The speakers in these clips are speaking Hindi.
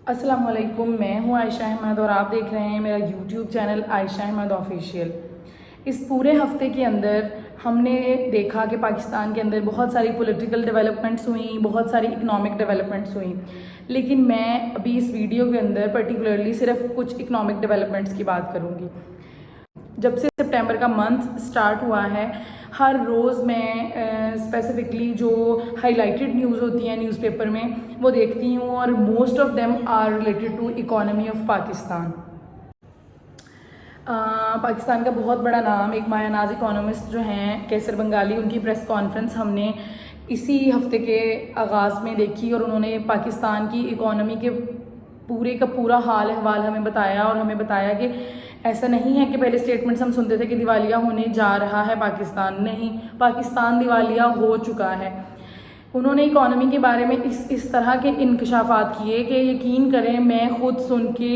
अस्सलाम वालेकुम, मैं हूँ आयशा अहमद और आप देख रहे हैं मेरा YouTube channel Ayesha Ahmed official. इस पूरे हफ्ते के अंदर हमने देखा कि पाकिस्तान के अंदर बहुत सारी पॉलिटिकल डेवलपमेंट्स हुई, बहुत सारी इकनॉमिक डेवलपमेंट्स हुई, लेकिन मैं अभी इस वीडियो के अंदर पर्टिकुलरली सिर्फ कुछ इकनॉमिक डेवलपमेंट्स की बात करूँगी। जब से सितंबर का मंथ स्टार्ट हुआ है, हर रोज़ मैं स्पेसिफिकली जो हाईलाइटेड न्यूज़ होती हैं न्यूज़पेपर में वो देखती हूँ और most of them are related to economy of Pakistan. Pakistan का बहुत बड़ा नाम एक मायानाज इकोनॉमिस्ट जो हैं कैसर बंगाली, उनकी प्रेस कॉन्फ्रेंस हमने इसी हफ्ते के आगाज़ में देखी और उन्होंने पाकिस्तान की इकोनॉमी के पूरे का पूरा हाल अहवाल हमें बताया और हमें बताया कि ऐसा नहीं है कि पहले स्टेटमेंट्स हम सुनते थे कि दिवालिया होने जा रहा है पाकिस्तान, नहीं, पाकिस्तान दिवालिया हो चुका है। उन्होंने इकोनॉमी के बारे में इस तरह के इंकशाफात किए कि यकीन करें मैं खुद सुन के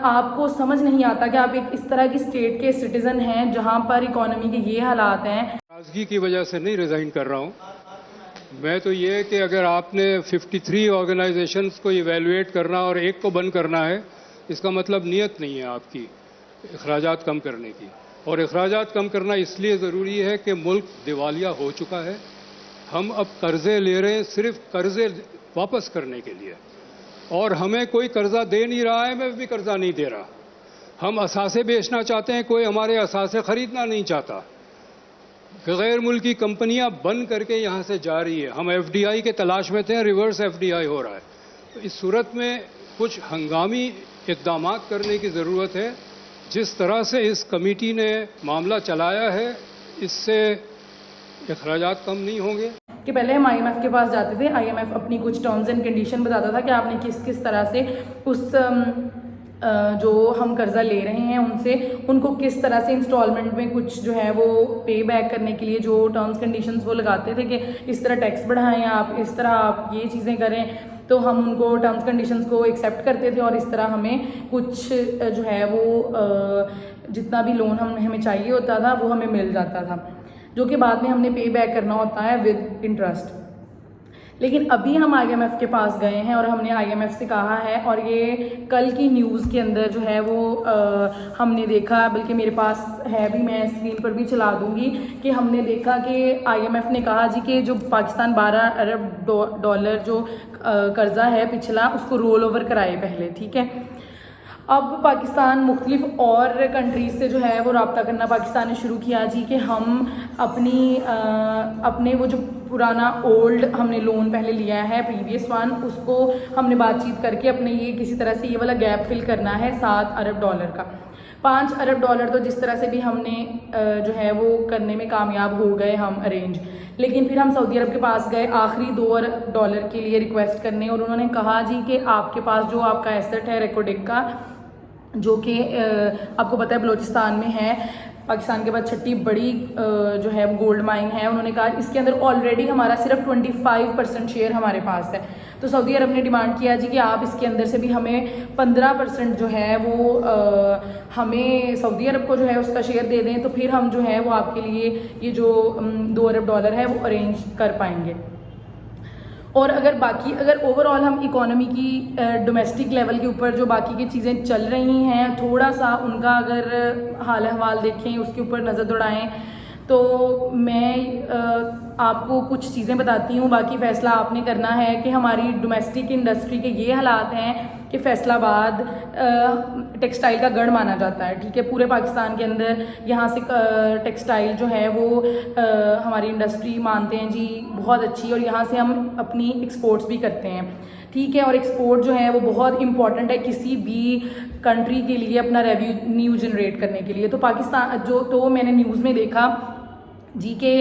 आपको समझ नहीं आता कि आप एक इस तरह की स्टेट के सिटीज़न हैं जहां पर इकोनॉमी के ये हालात हैं। नाराजगी की वजह से नहीं रिज़ाइन कर रहा हूं मैं, तो ये कि अगर आपने 53 ऑर्गेनाइजेशंस को इवेलुएट करना और एक को बंद करना है, इसका मतलब नीयत नहीं है आपकी अखराजात कम करने की। और अखराजात कम करना इसलिए ज़रूरी है कि मुल्क दिवालिया हो चुका है। हम अब कर्ज़े ले रहे हैं सिर्फ कर्ज़े वापस करने के लिए, और हमें कोई कर्ज़ा दे नहीं रहा है, मैं भी कर्ज़ा नहीं दे रहा। हम असासे बेचना चाहते हैं, कोई हमारे असासे ख़रीदना नहीं चाहता। गैर मुल्की कंपनियां बंद करके यहां से जा रही है। हम एफडीआई के तलाश में थे, रिवर्स एफडीआई हो रहा है। तो इस सूरत में कुछ हंगामी इक़दाम करने की ज़रूरत है। जिस तरह से इस कमेटी ने मामला चलाया है, इससे अखराजात कम नहीं होंगे। कि पहले हम आईएमएफ के पास जाते थे, आईएमएफ अपनी कुछ टर्म्स एंड कंडीशन बताता था कि आपने किस किस तरह से उस जो हम कर्ज़ा ले रहे हैं उनसे उनको किस तरह से इंस्टॉलमेंट में कुछ जो है वो पे बैक करने के लिए जो टर्म्स कंडीशंस वो लगाते थे कि इस तरह टैक्स बढ़ाएं आप, इस तरह आप ये चीज़ें करें, तो हम उनको टर्म्स कंडीशंस को एक्सेप्ट करते थे और इस तरह हमें कुछ जो है वो जितना भी लोन हमें चाहिए होता था वो हमें मिल जाता था, जो कि बाद में हमने पे बैक करना होता है विद इंटरेस्ट। लेकिन अभी हम आईएमएफ के पास गए हैं और हमने आईएमएफ से कहा है, और ये कल की न्यूज़ के अंदर जो है वो हमने देखा, बल्कि मेरे पास है भी, मैं स्क्रीन पर भी चला दूंगी, कि हमने देखा कि आईएमएफ ने कहा जी कि जो पाकिस्तान 12 अरब डॉलर जो कर्ज़ा है पिछला, उसको रोल ओवर कराए पहले, ठीक है। अब पाकिस्तान मुख्तलिफ और कंट्रीज़ से जो है वो रब्ता करना पाकिस्तान ने शुरू किया जी कि हम अपने वो जो पुराना ओल्ड हमने लोन पहले लिया है प्रीवियस वन, उसको हमने बातचीत करके अपने ये किसी तरह से ये वाला गैप फिल करना है 7 अरब डॉलर का। 5 अरब डॉलर तो जिस तरह से भी हमने जो है वो करने में कामयाब हो गए हम अरेंज, लेकिन फिर हम सऊदी अरब के पास गए आखिरी 2 अरब डॉलर के लिए रिक्वेस्ट करने, और उन्होंने कहा जी कि आपके पास जो आपका एसेट है रेकोडिक का, जो कि आपको पता है बलूचिस्तान में है, पाकिस्तान के बाद छठी बड़ी जो है वो गोल्ड माइन है, उन्होंने कहा इसके अंदर ऑलरेडी हमारा सिर्फ 25% शेयर हमारे पास है। तो सऊदी अरब ने डिमांड किया जी कि आप इसके अंदर से भी हमें 15% जो है वो हमें सऊदी अरब को जो है उसका शेयर दे दें, तो फिर हम जो है वो आपके लिए ये जो 2 अरब डॉलर है वो अरेंज कर पाएंगे। और अगर ओवरऑल हम इकोनॉमी की डोमेस्टिक लेवल के ऊपर जो बाकी की चीज़ें चल रही हैं, थोड़ा सा उनका अगर हाल अहवाल देखें, उसके ऊपर नज़र दौड़ाएं, तो मैं आपको कुछ चीज़ें बताती हूँ, बाकी फ़ैसला आपने करना है कि हमारी डोमेस्टिक इंडस्ट्री के ये हालात हैं कि फैसलाबाद टेक्सटाइल का गढ़ माना जाता है, ठीक है, पूरे पाकिस्तान के अंदर। यहाँ से टेक्सटाइल जो है वो हमारी इंडस्ट्री मानते हैं जी बहुत अच्छी, और यहाँ से हम अपनी एक्सपोर्ट्स भी करते हैं, ठीक है। और एक्सपोर्ट जो है वो बहुत इंपॉर्टेंट है किसी भी कंट्री के लिए अपना रेवेन्यू जनरेट करने के लिए। तो पाकिस्तान तो मैंने न्यूज़ में देखा जी के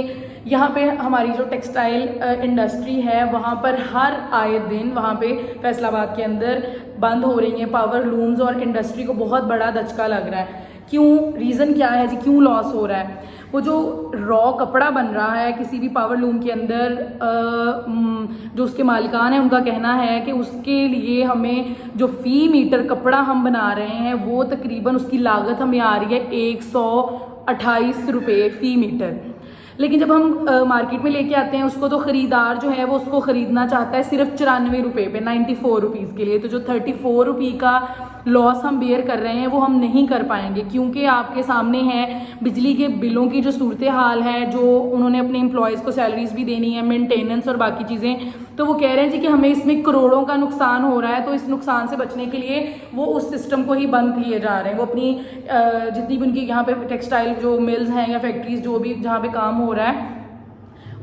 यहाँ पे हमारी जो टेक्सटाइल इंडस्ट्री है वहाँ पर हर आए दिन वहाँ पे फैसलाबाद के अंदर बंद हो रही हैं पावर लूम्स, और इंडस्ट्री को बहुत बड़ा धचका लग रहा है। क्यों, रीज़न क्या है जी, क्यों लॉस हो रहा है? वो जो रॉ कपड़ा बन रहा है किसी भी पावर लूम के अंदर, जो उसके मालिकान हैं उनका कहना है कि उसके लिए हमें जो फ़ी मीटर कपड़ा हम बना रहे हैं वो तकरीबन उसकी लागत हमें आ रही है 128 रुपये फ़ी मीटर। लेकिन जब हम मार्केट में लेके आते हैं उसको, तो ख़रीदार जो है वो उसको ख़रीदना चाहता है सिर्फ 94 रुपये पे, 94 रुपीज़ के लिए। तो जो 34 रुपये का लॉस हम बेयर कर रहे हैं वो हम नहीं कर पाएंगे, क्योंकि आपके सामने है बिजली के बिलों की जो सूरत हाल है, जो उन्होंने अपने एम्प्लॉयज़ को सैलरीज भी देनी है, मेंटेनेंस और बाकी चीज़ें। तो वो कह रहे हैं जी कि हमें इसमें करोड़ों का नुकसान हो रहा है, तो इस नुकसान से बचने के लिए वो उस सिस्टम को ही बंद किए जा रहे हैं। वो अपनी जितनी भी उनकी यहाँ पे टेक्सटाइल जो मिल्स हैं या फैक्ट्रीज जो भी जहाँ पे काम हो रहा है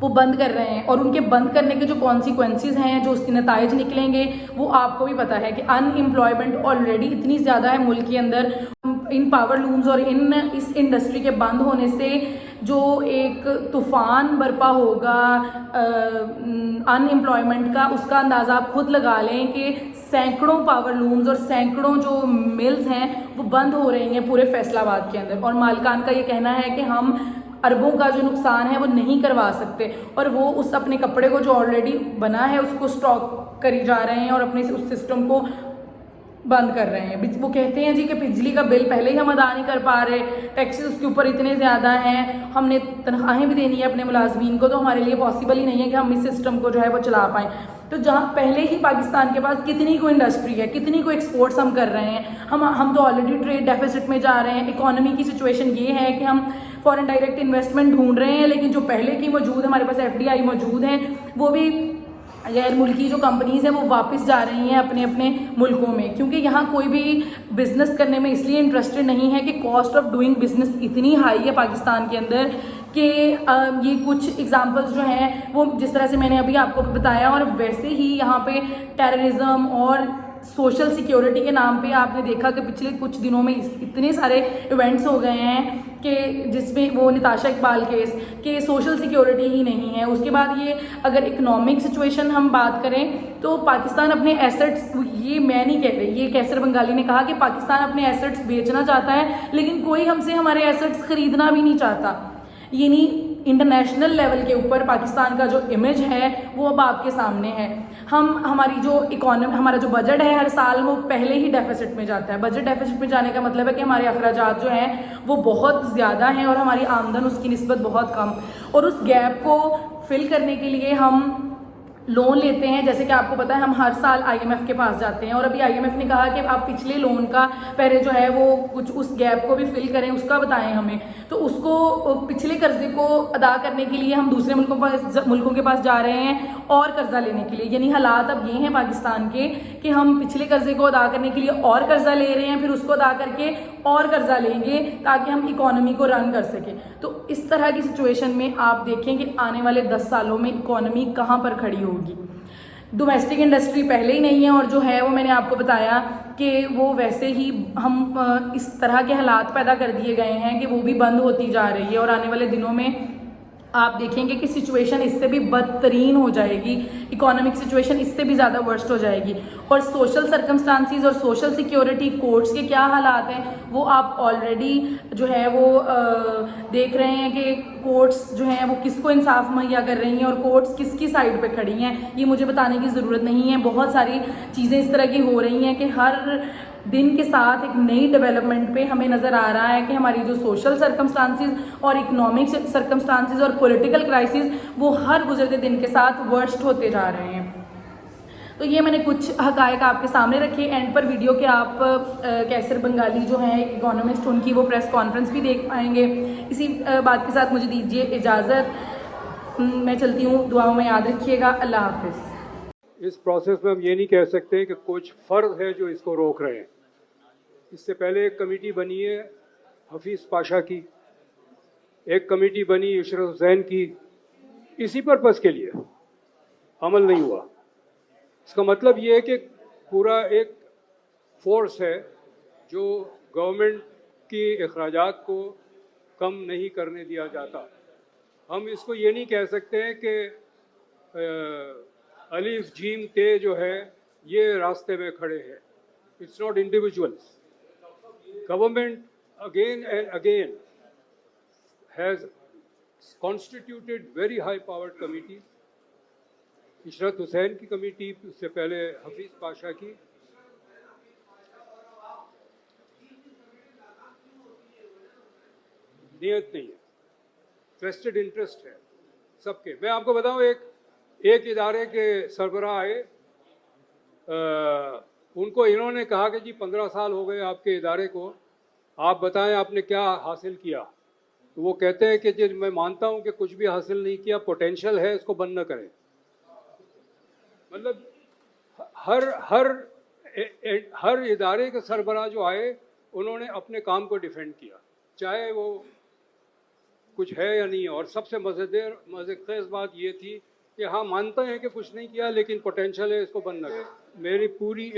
वो बंद कर रहे हैं। और उनके बंद करने के जो कॉन्सिक्वेंसेज हैं, जो उसके नताइज निकलेंगे, वो आपको भी पता है कि अनएम्प्लॉयमेंट ऑलरेडी इतनी ज़्यादा है मुल्क के अंदर। इन पावर लूम्स और इस इंडस्ट्री के बंद होने से जो एक तूफ़ान बरपा होगा अनएम्प्लॉयमेंट का, उसका अंदाज़ा आप खुद लगा लें कि सैकड़ों पावर लूम्स और सैकड़ों जो मिल्स हैं वो बंद हो रही हैं पूरे फैसलाबाद के अंदर। और मालिकान का ये कहना है कि हम अरबों का जो नुकसान है वो नहीं करवा सकते, और वो उस अपने कपड़े को जो ऑलरेडी बना है उसको स्टॉक करी जा रहे हैं और अपने उस सिस्टम को बंद कर रहे हैं। वो कहते हैं जी कि बिजली का बिल पहले ही हम अदा नहीं कर पा रहे, टैक्सेस उसके ऊपर इतने ज़्यादा हैं, हमने तनख्वाहें भी देनी है अपने मुलाजमीन को, तो हमारे लिए पॉसिबल ही नहीं है कि हम इस सिस्टम को जो है वो चला पाएँ। तो जहाँ पहले ही पाकिस्तान के पास कितनी को इंडस्ट्री है, कितनी को एक्सपोर्ट्स हम कर रहे हैं, हम तो ऑलरेडी ट्रेड डेफिसिट में जा रहे हैं। इकोनॉमी की सिचुएशन ये है कि हम फॉरेन डायरेक्ट इन्वेस्टमेंट ढूंढ रहे हैं, लेकिन जो पहले की मौजूद, हमारे पास FDI मौजूद हैं, वो भी गैर मुल्की जो कंपनीज़ हैं वो वापस जा रही हैं अपने अपने मुल्कों में, क्योंकि यहाँ कोई भी बिज़नेस करने में इसलिए इंटरेस्टेड नहीं है कि कॉस्ट ऑफ डूइंग बिज़नेस इतनी हाई है पाकिस्तान के अंदर कि ये कुछ एग्जांपल्स जो हैं वो जिस तरह से मैंने अभी आपको बताया। और वैसे ही यहाँ पे टेररिज्म और सोशल सिक्योरिटी के नाम पे आपने देखा कि पिछले कुछ दिनों में इतने सारे इवेंट्स हो गए हैं कि जिसमें वो निताशा इकबाल केस कि सोशल सिक्योरिटी ही नहीं है। उसके बाद ये अगर इकोनॉमिक सिचुएशन हम बात करें तो पाकिस्तान अपने एसेट्स, ये मैं नहीं कह रही, ये कैसर बंगाली ने कहा कि पाकिस्तान अपने एसेट्स बेचना चाहता है, लेकिन कोई हमसे हमारे एसेट्स खरीदना भी नहीं चाहता। यानी इंटरनेशनल लेवल के ऊपर पाकिस्तान का जो इमेज है वो अब आपके सामने है। हमारी जो इकोनॉमी, हमारा जो बजट है हर साल वो पहले ही डेफिसिट में जाता है। बजट डेफिसिट में जाने का मतलब है कि हमारे अखराजात जो हैं वो बहुत ज़्यादा हैं और हमारी आमदन उसकी निस्बत बहुत कम। और उस गैप को फिल करने के लिए हम लोन लेते हैं। जैसे कि आपको पता है हम हर साल IMF के पास जाते हैं, और अभी IMF ने कहा कि आप पिछले लोन का पहले जो है वो कुछ उस गैप को भी फिल करें, उसका बताएं हमें। तो उसको पिछले कर्जे को अदा करने के लिए हम दूसरे मुल्कों के पास जा रहे हैं और कर्जा लेने के लिए। यानी हालात अब ये हैं पाकिस्तान के कि हम पिछले कर्जे को अदा करने के लिए और कर्जा ले रहे हैं, फिर उसको अदा करके और कर्जा लेंगे ताकि हम इकोनॉमी को रन कर सकें। तो इस तरह की सिचुएशन में आप देखें कि आने वाले 10 सालों में इकोनॉमी कहाँ पर खड़ी होगी। डोमेस्टिक इंडस्ट्री पहले ही नहीं है, और जो है वो मैंने आपको बताया कि वो वैसे ही हम इस तरह के हालात पैदा कर दिए गए हैं कि वो भी बंद होती जा रही है। और आने वाले दिनों में आप देखेंगे कि सिचुएशन इससे भी बदतरीन हो जाएगी, इकोनॉमिक सिचुएशन इससे भी ज़्यादा वर्स्ट हो जाएगी। और सोशल सर्कमस्टांसिस और सोशल सिक्योरिटी, कोर्ट्स के क्या हालात हैं वो आप ऑलरेडी जो है वो देख रहे हैं कि कोर्ट्स जो हैं वो किसको इंसाफ मुहैया कर रही हैं और कोर्ट्स किसकी साइड पे खड़ी हैं। ये मुझे बताने की ज़रूरत नहीं है। बहुत सारी चीज़ें इस तरह की हो रही हैं कि हर दिन के साथ एक नई डेवलपमेंट पे हमें नज़र आ रहा है कि हमारी जो सोशल सर्कमस्टांसिस और इकोनॉमिक सर्कमस्टांसिस और पॉलिटिकल क्राइसिस वो हर गुजरते दिन के साथ वर्स्ट होते जा रहे हैं। तो ये मैंने कुछ हकायक आपके सामने रखे। एंड पर वीडियो के आप कैसर बंगाली जो हैं इकोनॉमिस्ट, उनकी वो प्रेस कॉन्फ्रेंस भी देख पाएंगे। इसी बात के साथ मुझे दीजिए इजाज़त, मैं चलती हूँ। दुआओं में याद रखिएगा। अल्लाह हाफिज़। इस प्रोसेस में हम ये नहीं कह सकते कि कुछ फ़र्द है जो इसको रोक रहे हैं। इससे पहले एक कमेटी बनी है हफीज़ पाशा की, एक कमेटी बनी इशरत हुसैन की, इसी पर्पज़ के लिए अमल नहीं हुआ। इसका मतलब ये है कि पूरा एक फोर्स है जो गवर्नमेंट की अखराजात को कम नहीं करने दिया जाता। हम इसको ये नहीं कह सकते हैं कि अलिफ जीम ते जो है ये रास्ते में खड़े हैं। It's not individuals. Government again and again has constituted very high-powered committees. Ishrat Hussain की कमेटी, उससे पहले हफीज़ पाशा की। नियत नहीं है। वेस्टेड इंटरेस्ट है सबके। मैं आपको बताऊं, एक इदारे के सरबराह आए, उनको इन्होंने कहा कि जी 15 साल हो गए आपके इदारे को, आप बताएं आपने क्या हासिल किया। तो वो कहते हैं कि जी मैं मानता हूं कि कुछ भी हासिल नहीं किया, पोटेंशियल है, इसको बंद न करें। मतलब हर हर हर इदारे के सरबराह जो आए, उन्होंने अपने काम को डिफेंड किया, चाहे वो कुछ है या नहीं है। और सबसे मज़ेदार बात ये थी कि हाँ, मानते हैं कि कुछ नहीं किया, लेकिन पोटेंशियल है, इसको बंद न करें। मेरी पूरी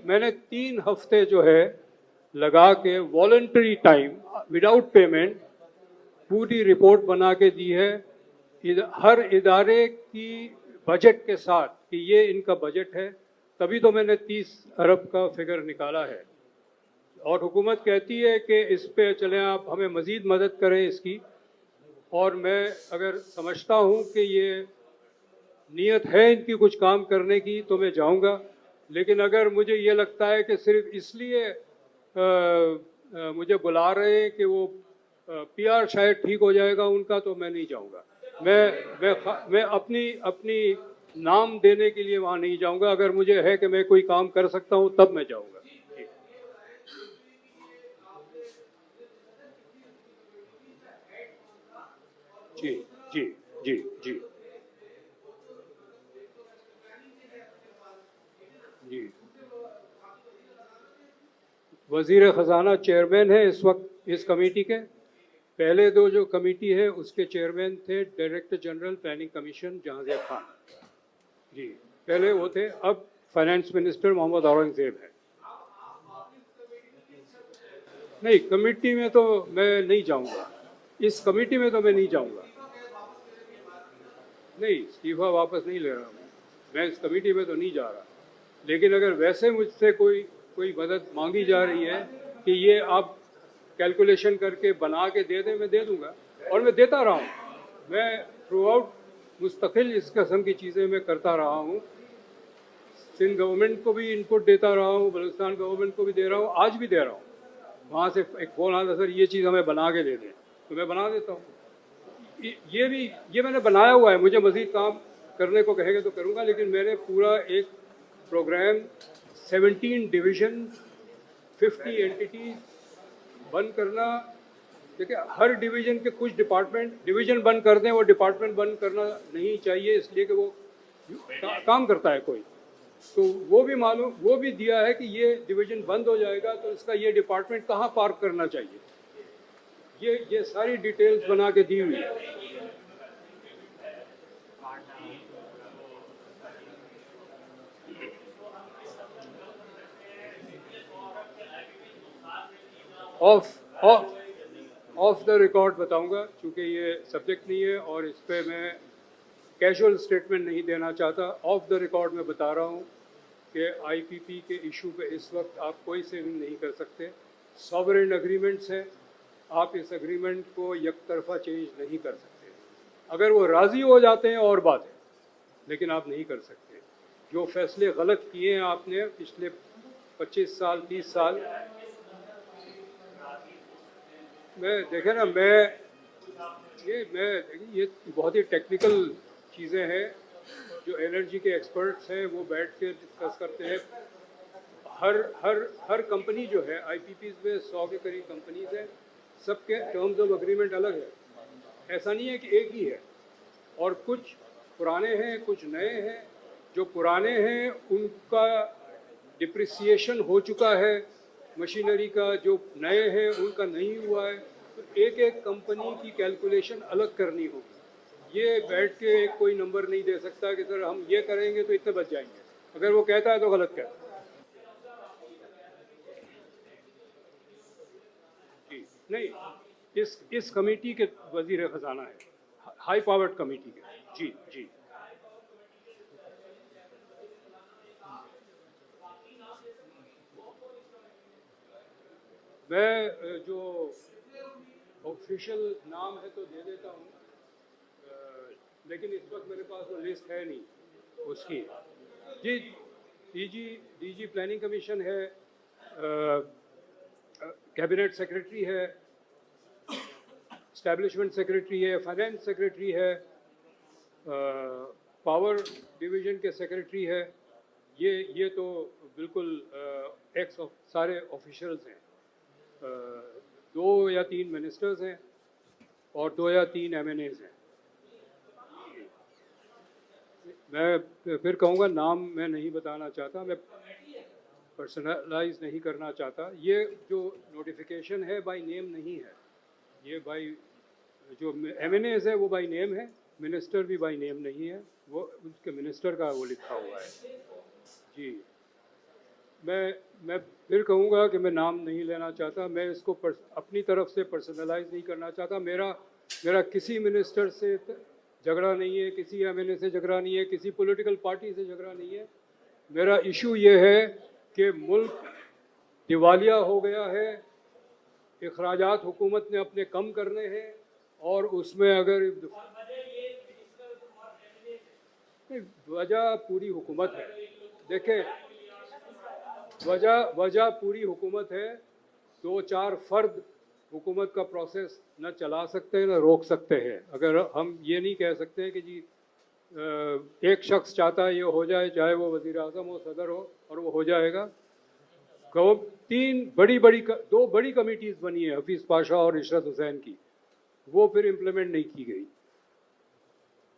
मैंने 3 हफ्ते जो है लगा के वॉलंटरी टाइम विदाउट पेमेंट पूरी रिपोर्ट बना के दी है हर इदारे की बजट के साथ कि ये इनका बजट है। तभी तो मैंने 30 अरब का फिगर निकाला है। और हुकूमत कहती है कि इस पे चलें, आप हमें मज़ीद मदद करें इसकी। और मैं अगर समझता हूँ कि ये नीयत है इनकी कुछ काम करने की, तो मैं जाऊँगा। लेकिन अगर मुझे ये लगता है कि सिर्फ इसलिए मुझे बुला रहे हैं कि वो पीआर शायद ठीक हो जाएगा उनका, तो मैं नहीं जाऊँगा। मैं अपनी नाम देने के लिए वहाँ नहीं जाऊँगा। अगर मुझे है कि मैं कोई काम कर सकता हूँ, तब मैं जाऊँगा। जी जी जी जी जी। वजीर ख़जाना चेयरमैन है इस वक्त इस कमेटी के। पहले दो जो कमेटी है उसके चेयरमैन थे director general planning commission Jahangir Khan ji, पहले वो थे। अब फाइनेंस मिनिस्टर मोहम्मद औरंगजेब है। नहीं, कमेटी में तो मैं नहीं जाऊंगा। इस कमेटी में तो मैं नहीं जाऊंगा। नहीं, इस्तीफा वापस नहीं ले रहा मैं इस कमेटी में तो नहीं जा रहा। लेकिन अगर वैसे मुझसे कोई मदद मांगी जा रही है कि ये आप कैलकुलेशन करके बना के दे दें, मैं दे दूंगा। और मैं देता रहा हूँ। मैं थ्रू आउट मुस्तकिल इस किस्म की चीज़ें मैं करता रहा हूँ। सिंध गवर्नमेंट को भी इनपुट देता रहा हूँ, बलूचिस्तान गवर्नमेंट को भी दे रहा हूँ, आज भी दे रहा हूँ। वहाँ से एक फ़ोन आता, सर ये चीज़ हमें बना के दे दें, तो मैं बना देता हूँ। ये मैंने बनाया हुआ है। मुझे मज़ीद काम करने को कहेंगे तो करूँगा। लेकिन मैंने पूरा एक प्रोग्राम 17 डिवीज़न 50 एंटिटीज बंद करना। देखिए, हर डिवीज़न के कुछ डिवीज़न बंद कर दें, वो डिपार्टमेंट बंद करना नहीं चाहिए, इसलिए कि वो काम करता है कोई। तो वो भी दिया है कि ये डिवीज़न बंद हो जाएगा तो इसका ये डिपार्टमेंट कहाँ पार्क करना चाहिए। ये सारी डिटेल्स बना के दी हुई है। ऑफ द रिकॉर्ड बताऊंगा, क्योंकि ये सब्जेक्ट नहीं है और इस पे मैं कैजुअल स्टेटमेंट नहीं देना चाहता। ऑफ द रिकॉर्ड मैं बता रहा हूँ कि आईपीपी के इशू पे इस वक्त आप कोई सेविंग नहीं कर सकते। सॉवरेन एग्रीमेंट्स हैं, आप इस एग्रीमेंट को एक तरफा चेंज नहीं कर सकते। अगर वो राज़ी हो जाते हैं और बात है, लेकिन आप नहीं कर सकते। जो फैसले गलत किए हैं आपने पिछले 25 साल 30 साल, देखें ना, ये बहुत ही टेक्निकल चीज़ें हैं जो एनर्जी के एक्सपर्ट्स हैं वो बैठ के डिस्कस करते हैं। हर कंपनी जो है आईपीपीज में 100 के करीब कंपनीज हैं, सबके टर्म्स ऑफ एग्रीमेंट अलग है। ऐसा नहीं है कि एक ही है। और कुछ पुराने हैं, कुछ नए हैं। जो पुराने हैं उनका डिप्रिसिएशन हो चुका है मशीनरी का, जो नए हैं उनका नहीं हुआ है। तो एक एक कंपनी की कैलकुलेशन अलग करनी होगी। ये बैठ के कोई नंबर नहीं दे सकता कि सर हम ये करेंगे तो इतने बच जाएंगे। अगर वो कहता है तो गलत कहता है। जी नहीं, इस कमेटी के वजीर खजाना है, हाई पावर्ड कमेटी के। जी जी। मैं जो ऑफिशियल नाम है तो दे देता हूँ, लेकिन इस वक्त मेरे पास वो लिस्ट है नहीं उसकी। जी, डीजी प्लानिंग कमीशन है, कैबिनेट सेक्रेटरी है, एस्टेब्लिशमेंट सेक्रेटरी है, फाइनेंस सेक्रेटरी है, पावर डिवीज़न के सेक्रेटरी है, ये तो बिल्कुल सारे ऑफिशियल्स हैं। 2 या 3 मिनिस्टर्स हैं और 2 या 3 MNAs हैं। मैं फिर कहूँगा, नाम मैं नहीं बताना चाहता, मैं पर्सनलाइज नहीं करना चाहता। ये जो नोटिफिकेशन है बाय नेम नहीं है, ये बाय जो MNAs है वो बाय नेम है, मिनिस्टर भी बाय नेम नहीं है, वो उसके मिनिस्टर का वो लिखा हुआ है जी। मैं फिर कहूँगा कि मैं नाम नहीं लेना चाहता, मैं इसको अपनी तरफ से पर्सनलाइज नहीं करना चाहता। मेरा किसी मिनिस्टर से झगड़ा नहीं है, किसी MNA से झगड़ा नहीं है, किसी पॉलिटिकल पार्टी से झगड़ा नहीं है। मेरा इशू ये है कि मुल्क दिवालिया हो गया है, अखराजात हुकूमत ने अपने कम करने हैं, और उसमें अगर वजह पूरी हुकूमत है। देखें, वजह पूरी हुकूमत है। 2-4 फर्द हुकूमत का प्रोसेस न चला सकते हैं न रोक सकते हैं। अगर हम ये नहीं कह सकते कि जी एक शख्स चाहता है ये हो जाए, चाहे वो वज़ीर आज़म हो, सदर हो, और वो हो जाएगा। दो बड़ी कमेटीज़ बनी है, हफीज़ पाशा और इशरत हुसैन की, वो फिर इम्प्लीमेंट नहीं की गई।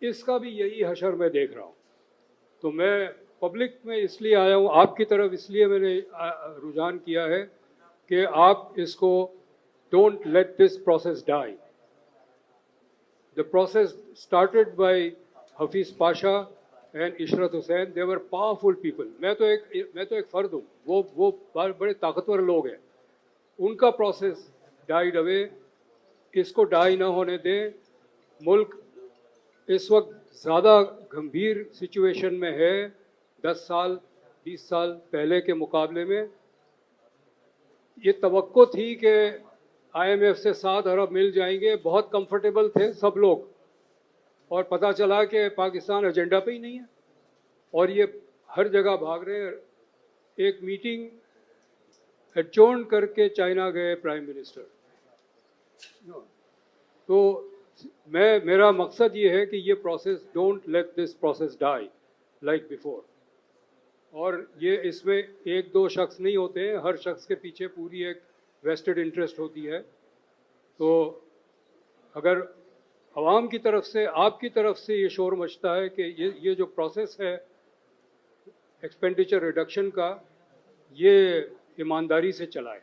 इसका भी यही हशर मैं देख रहा हूँ। तो मैं पब्लिक में इसलिए आया हूँ, आपकी तरफ इसलिए मैंने रुझान किया है कि आप इसको don't let this process die. The process started by Hafeez Pasha and Ishrat Hussain, they were powerful people. मैं तो एक फ़र्द हूँ, वो बड़े ताकतवर लोग हैं। उनका प्रोसेस डाइड अवे, इसको डाई ना होने दें। मुल्क इस वक्त ज़्यादा गंभीर सिचुएशन में है 10 साल 20 साल पहले के मुकाबले में। ये तवक्को थी कि IMF से 7 अरब मिल जाएंगे, बहुत कंफर्टेबल थे सब लोग, और पता चला कि पाकिस्तान एजेंडा पे ही नहीं है और ये हर जगह भाग रहे हैं। एक मीटिंग एडजॉर्न करके चाइना गए प्राइम मिनिस्टर। तो मेरा मकसद ये है कि ये process, don't let this process die like before. और ये इसमें 1-2 शख्स नहीं होते हैं, हर शख्स के पीछे पूरी एक वेस्टेड इंटरेस्ट होती है। तो अगर अवाम की तरफ से, आपकी तरफ से ये शोर मचता है कि ये जो प्रोसेस है एक्सपेंडिचर रिडक्शन का, ये ईमानदारी से चलाए।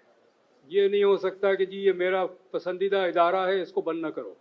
ये नहीं हो सकता कि जी ये मेरा पसंदीदा इदारा है, इसको बंद ना करो।